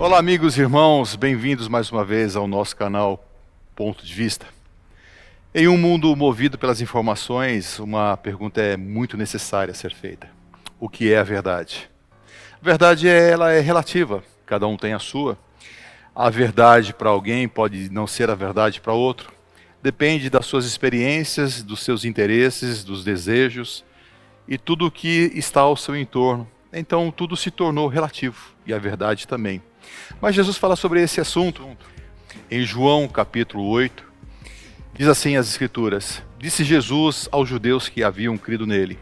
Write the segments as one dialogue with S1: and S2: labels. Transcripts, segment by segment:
S1: Olá, amigos e irmãos, bem-vindos mais uma vez ao nosso canal Ponto de Vista. Em um mundo movido pelas informações, uma pergunta é muito necessária a ser feita: o que é a verdade? A verdade ela é relativa, cada um tem a sua. A verdade para alguém pode não ser a verdade para outro. Depende das suas experiências, dos seus interesses, dos desejos e tudo o que está ao seu entorno. Então tudo se tornou relativo, e a verdade também. Mas Jesus fala sobre esse assunto em João capítulo 8. Diz assim as Escrituras: Disse Jesus aos judeus que haviam crido nele: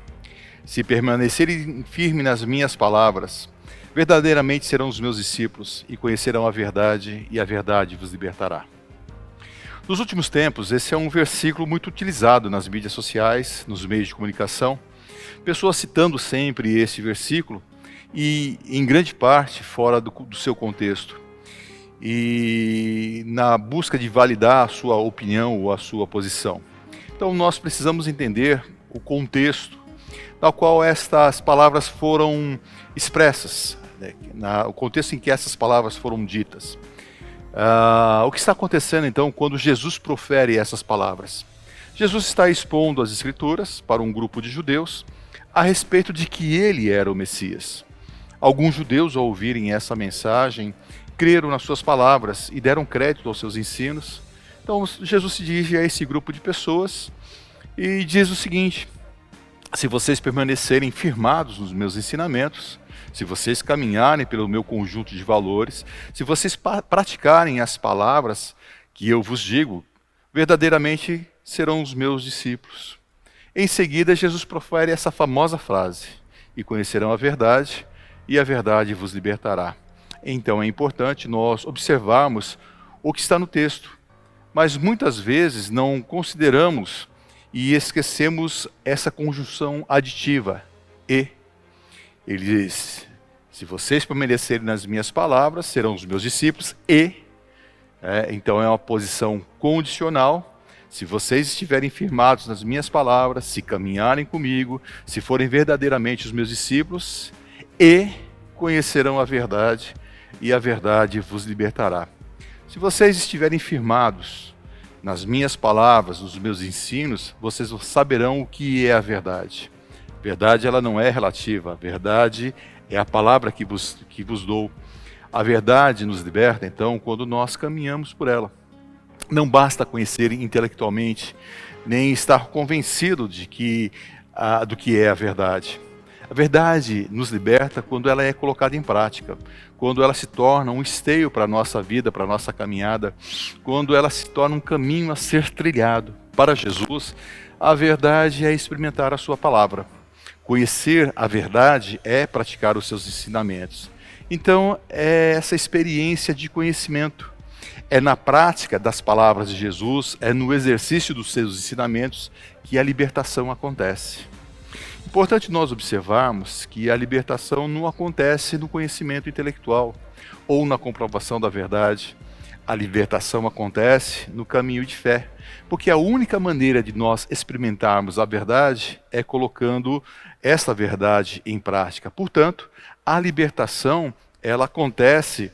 S1: Se permanecerem firmes nas minhas palavras, verdadeiramente serão os meus discípulos e conhecerão a verdade, e a verdade vos libertará. Nos últimos tempos, esse é um versículo muito utilizado nas mídias sociais, nos meios de comunicação. Pessoas citando sempre esse versículo e, em grande parte, fora do seu contexto. E na busca de validar a sua opinião ou a sua posição. Então nós precisamos entender o contexto no qual estas palavras foram expressas, né? O contexto em que essas palavras foram ditas. O que está acontecendo então quando Jesus profere essas palavras? Jesus está expondo as Escrituras para um grupo de judeus a respeito de que ele era o Messias. Alguns judeus, ao ouvirem essa mensagem, creram nas suas palavras e deram crédito aos seus ensinos. Então Jesus se dirige a esse grupo de pessoas e diz o seguinte: se vocês permanecerem firmados nos meus ensinamentos, se vocês caminharem pelo meu conjunto de valores, se vocês praticarem as palavras que eu vos digo, verdadeiramente serão os meus discípulos. Em seguida, Jesus profere essa famosa frase: e conhecerão a verdade, e a verdade vos libertará. Então é importante nós observarmos o que está no texto, mas muitas vezes não consideramos e esquecemos essa conjunção aditiva, e. Ele diz: se vocês permanecerem nas minhas palavras, serão os meus discípulos, e. Então é uma posição condicional. Se vocês estiverem firmados nas minhas palavras, se caminharem comigo, se forem verdadeiramente os meus discípulos, e conhecerão a verdade, e a verdade vos libertará. Se vocês estiverem firmados nas minhas palavras, nos meus ensinos, vocês saberão o que é a verdade. A verdade ela não é relativa, a verdade é a palavra que vos dou. A verdade nos liberta, então, quando nós caminhamos por ela. Não basta conhecer intelectualmente, nem estar convencido do que é a verdade. A verdade nos liberta quando ela é colocada em prática, quando ela se torna um esteio para a nossa vida, para a nossa caminhada, quando ela se torna um caminho a ser trilhado. Para Jesus, a verdade é experimentar a sua palavra. Conhecer a verdade é praticar os seus ensinamentos. Então, é essa experiência de conhecimento. É na prática das palavras de Jesus, é no exercício dos seus ensinamentos que a libertação acontece. Importante nós observarmos que a libertação não acontece no conhecimento intelectual ou na comprovação da verdade. A libertação acontece no caminho de fé, porque a única maneira de nós experimentarmos a verdade é colocando essa verdade em prática. Portanto, a libertação ela acontece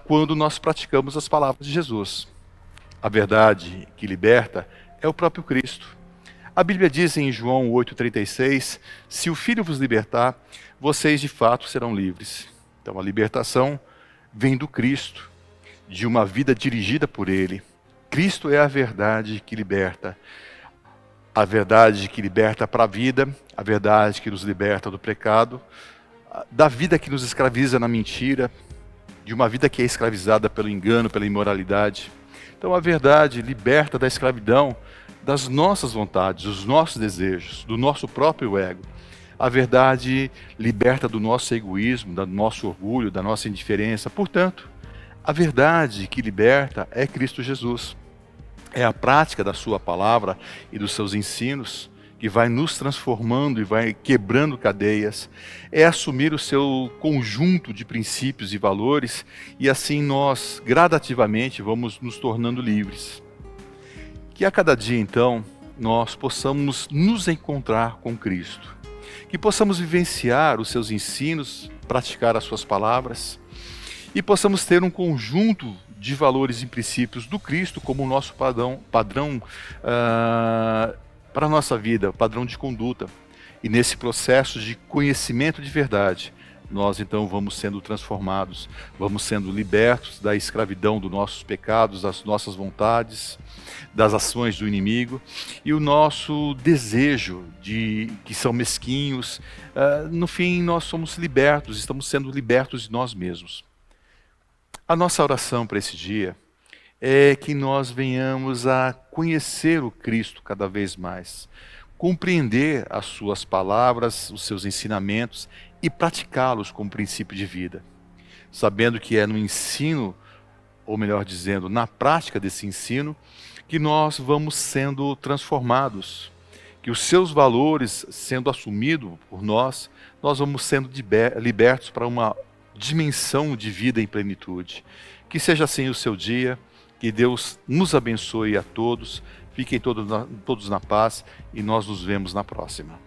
S1: quando nós praticamos as palavras de Jesus. A verdade que liberta é o próprio Cristo. A Bíblia diz em João 8,36, se o Filho vos libertar, vocês de fato serão livres. Então a libertação vem do Cristo, de uma vida dirigida por Ele. Cristo é a verdade que liberta. A verdade que liberta para a vida, a verdade que nos liberta do pecado, da vida que nos escraviza na mentira, de uma vida que é escravizada pelo engano, pela imoralidade. Então a verdade liberta da escravidão das nossas vontades, dos nossos desejos, do nosso próprio ego. A verdade liberta do nosso egoísmo, do nosso orgulho, da nossa indiferença. Portanto, a verdade que liberta é Cristo Jesus. É a prática da sua palavra e dos seus ensinos que vai nos transformando e vai quebrando cadeias. É assumir o seu conjunto de princípios e valores e assim nós gradativamente vamos nos tornando livres. Que a cada dia, então, nós possamos nos encontrar com Cristo. Que possamos vivenciar os seus ensinos, praticar as suas palavras e possamos ter um conjunto de valores e princípios do Cristo como o nosso padrão para a nossa vida, padrão de conduta. E nesse processo de conhecimento de verdade, nós então vamos sendo transformados, vamos sendo libertos da escravidão dos nossos pecados, das nossas vontades, das ações do inimigo, e o nosso desejo de que são mesquinhos, no fim nós somos libertos, estamos sendo libertos de nós mesmos. A nossa oração para esse dia é que nós venhamos a conhecer o Cristo cada vez mais, compreender as suas palavras, os seus ensinamentos e praticá-los como princípio de vida, sabendo que é no ensino, ou melhor dizendo, na prática desse ensino, que nós vamos sendo transformados, que os seus valores sendo assumidos por nós, nós vamos sendo libertos para uma dimensão de vida em plenitude. Que seja assim o seu dia, que Deus nos abençoe a todos, fiquem todos na paz e nós nos vemos na próxima.